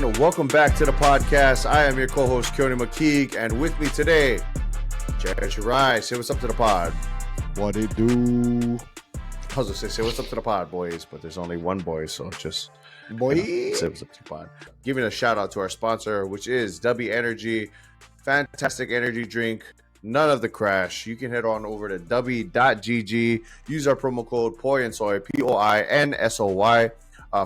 and welcome back to the podcast. I am your co-host, Keone McKeague, and with me today, Jared Rice. Say what's up to the pod. What it do? I was going to say what's up to the pod, boys, but there's only one boy, so just say what's up to the pod. Giving a shout out to our sponsor, which is Dubby Energy. Fantastic energy drink. None of the crash. You can head on over to dubby.gg. Use our promo code POINSOY, POINSOY.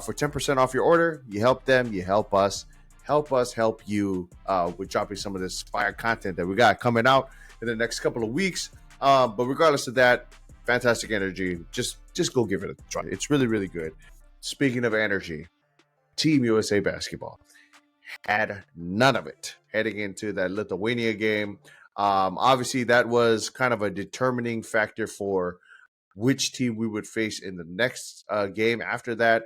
For 10% off your order. You help them, you help us. Help us help you with dropping some of this fire content that we got coming out in the next couple of weeks. But regardless of that, fantastic energy. Just go give it a try. It's really, really good. Speaking of energy, Team USA basketball had none of it heading into that Lithuania game. Obviously, that was kind of a determining factor for which team we would face in the next game after that.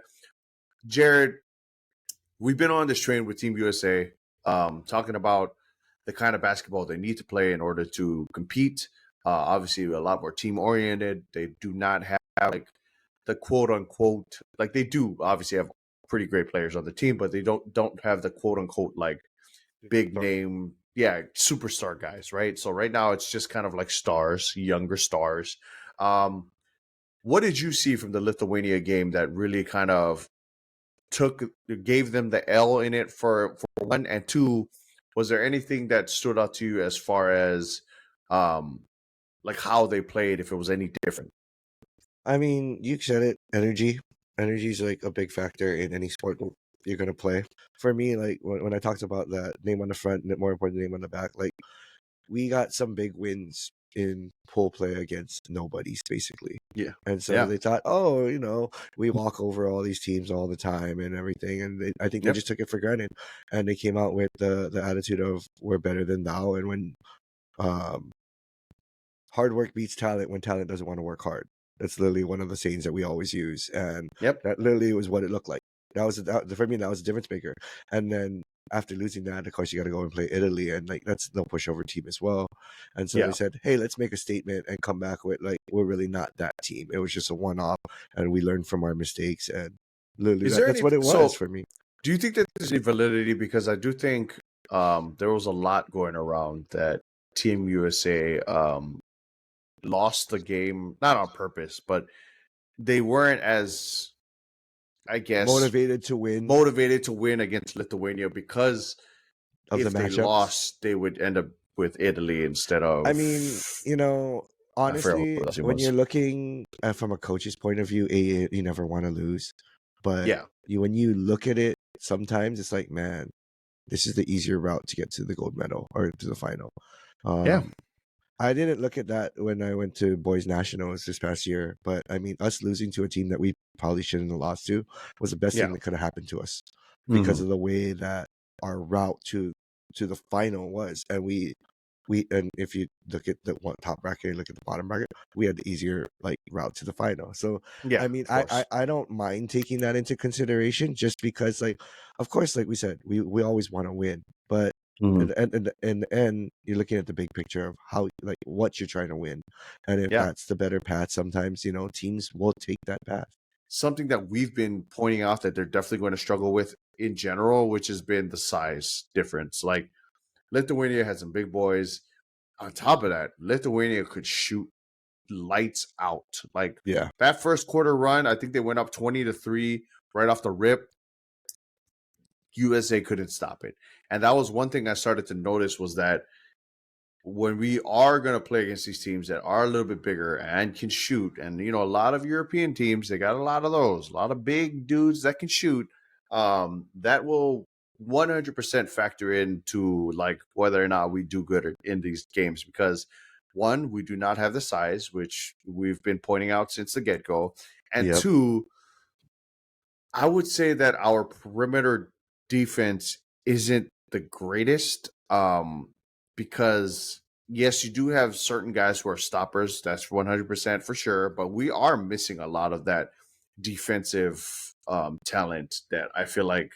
Jared, we've been on this train with Team USA, talking about the kind of basketball they need to play in order to compete. Obviously, a lot more team-oriented. They do not have like the quote-unquote, like they do obviously have pretty great players on the team, but they don't have the quote-unquote like big name, superstar guys, right? So right now it's just kind of like stars, younger stars. What did you see from the Lithuania game that really kind of gave them the L in it for one, and two, was there anything that stood out to you as far as like how they played, if it was any different? I mean, you said it. Energy is like a big factor in any sport you're gonna play. For me, like when I talked about that name on the front, more important name on the back, like we got some big wins in pool play against nobodies, basically. Yeah. And so they thought, we walk over all these teams all the time and everything. And I think they just took it for granted. And they came out with the attitude of we're better than thou. And when hard work beats talent when talent doesn't want to work hard. That's literally one of the sayings that we always use. And that literally was what it looked like. For me, that was a difference maker. And then after losing that, of course, you got to go and play Italy, and like that's no pushover team as well. And so they said, "Hey, let's make a statement and come back with like we're really not that team. It was just a one-off, and we learned from our mistakes." And literally, that's what it was for me. Do you think that there's any validity? Because I do think there was a lot going around that Team USA lost the game, not on purpose, but they weren't as, I guess, motivated to win against Lithuania because of if they lost, they would end up with Italy instead of. I mean, honestly, when you're looking from a coach's point of view, you never want to lose. But when you look at it, sometimes it's like, man, this is the easier route to get to the gold medal or to the final. I didn't look at that when I went to boys nationals this past year, but I mean, us losing to a team that we probably shouldn't have lost to was the best thing that could have happened to us because of the way that our route to the final was. And and if you look at the one top bracket, look at the bottom bracket, we had the easier like route to the final. So I mean, I don't mind taking that into consideration just because, like, of course, like we said, we always want to win, but in the end, you're looking at the big picture of how, like, what you're trying to win, and if that's the better path, sometimes teams will take that path. Something that we've been pointing out that they're definitely going to struggle with in general, which has been the size difference. Like Lithuania had some big boys. On top of that, Lithuania could shoot lights out. Like that first quarter run, I think they went up 20-3 right off the rip. USA couldn't stop it. And that was one thing I started to notice, was that when we are going to play against these teams that are a little bit bigger and can shoot, and a lot of European teams, they got a lot of those, a lot of big dudes that can shoot, that will 100% factor into like whether or not we do good in these games, because one, we do not have the size, which we've been pointing out since the get-go, and two, I would say that our perimeter defense isn't the greatest, because yes, you do have certain guys who are stoppers, that's 100% for sure, but we are missing a lot of that defensive talent that I feel like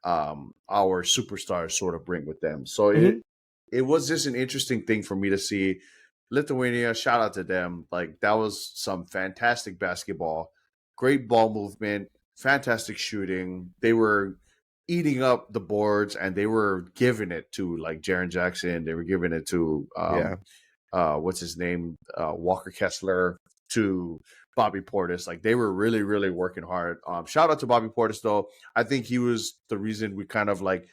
our superstars sort of bring with them. So it was just an interesting thing for me to see. Lithuania, shout out to them. Like, that was some fantastic basketball, great ball movement, fantastic shooting. They were eating up the boards, and they were giving it to like Jaren Jackson. They were giving it to what's his name, Walker Kessler, to Bobby Portis. Like they were really, really working hard. Shout out to Bobby Portis though. I think he was the reason we kind of like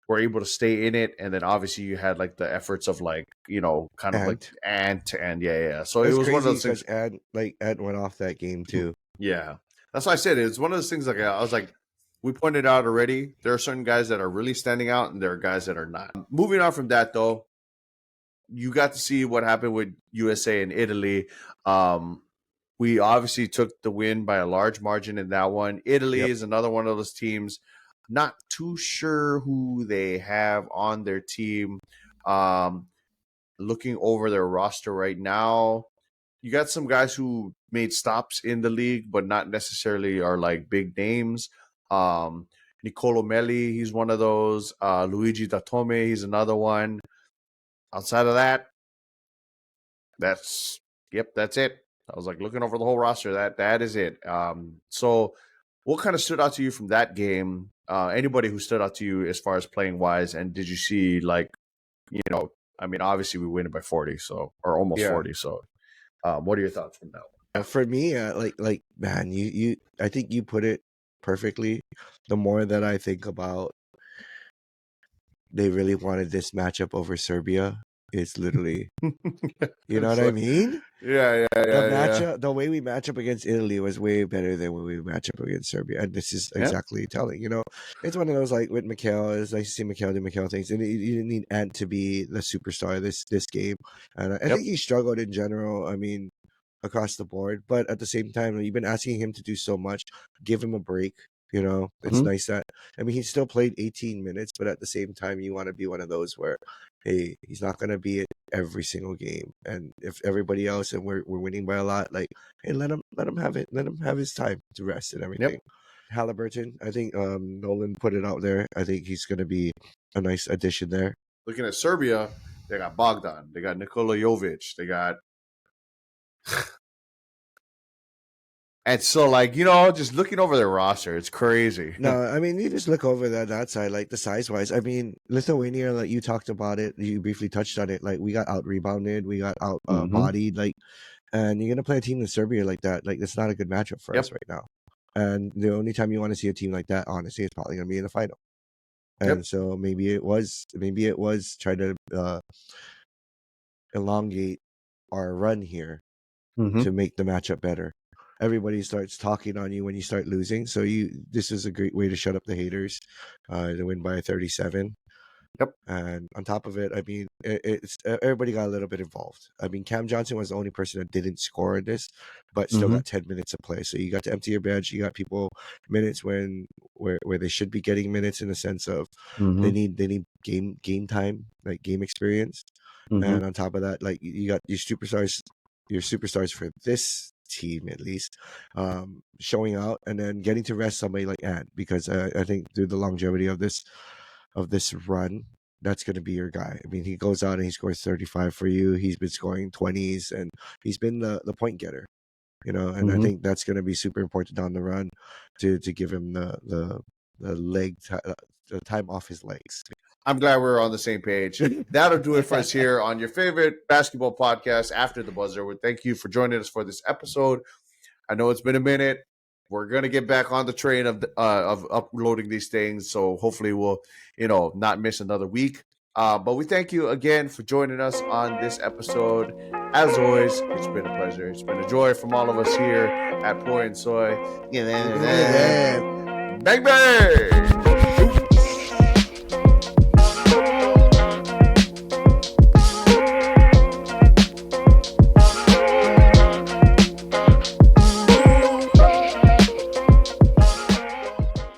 were able to stay in it. And then obviously you had like the efforts of like, you know, kind of like Ant and yeah. So it was one of those things. Ant went off that game too. Yeah. That's why I said it's one of those things. Like I was like, we pointed out already, there are certain guys that are really standing out and there are guys that are not. Moving on from that though, you got to see what happened with USA and Italy. We obviously took the win by a large margin in that one. Italy is another one of those teams. Not too sure who they have on their team. Looking over their roster right now, you got some guys who made stops in the league, but not necessarily are like big names. Nicolo Melli, he's one of those. Luigi Datome, he's another one. Outside of that, that's it. I was like looking over the whole roster. That is it. So what kind of stood out to you from that game? Anybody who stood out to you as far as playing wise, and did you see like, you know, I mean, obviously we win it by 40, so or almost 40. So, what are your thoughts from that one? For me, like man, you I think you put it perfectly. The more that I think about, they really wanted this matchup over Serbia. It's literally, you know what I mean? Yeah. The way we match up against Italy was way better than when we match up against Serbia, and this is exactly telling. You know, it's one of those like with Mikhail. It's nice to see Mikhail do Mikhail things, and you didn't need Ant to be the superstar this game. And I think he struggled in general. I mean, across the board, but at the same time, you've been asking him to do so much. Give him a break. You know, it's nice that, I mean, he still played 18 minutes, but at the same time, you want to be one of those where, hey, he's not going to be at every single game. And if everybody else and we're winning by a lot, like, hey, let him have it. Let him have his time to rest and everything. Halliburton, I think Nolan put it out there. I think he's going to be a nice addition there. Looking at Serbia, they got Bogdan. They got Nikola Jovic. They got... And so, like, you know, just looking over their roster, it's crazy. No, I mean, you just look over that side, like the size-wise. I mean, Lithuania, like you talked about it, you briefly touched on it. Like, we got out-rebounded, we got out-bodied, like, and you're going to play a team in Serbia like that. Like, that's not a good matchup for us right now. And the only time you want to see a team like that, honestly, is probably going to be in the final. And so maybe it was trying to elongate our run here to make the matchup better. Everybody starts talking on you when you start losing. So this is a great way to shut up the haters, to win by 37. And on top of it, I mean, it's everybody got a little bit involved. I mean, Cam Johnson was the only person that didn't score in this, but still got 10 minutes to play. So you got to empty your bench. You got people minutes where they should be getting minutes in the sense of they need game time, like game experience. And on top of that, like you got your superstars for this team at least showing out and then getting to rest somebody like Ant, because I think through the longevity of this run, that's going to be your guy. I mean, he goes out and he scores 35 for you. He's been scoring 20s and he's been the point getter, you know, and I think that's going to be super important down the run to give him the time off his legs. I'm glad we're on the same page. That'll do it for us here on your favorite basketball podcast, After the Buzzer. We thank you for joining us for this episode. I know it's been a minute. We're gonna get back on the train of uploading these things, so hopefully we'll, you know, not miss another week. But we thank you again for joining us on this episode. As always, it's been a pleasure. It's been a joy from all of us here at Poi and Soy. Bang bang.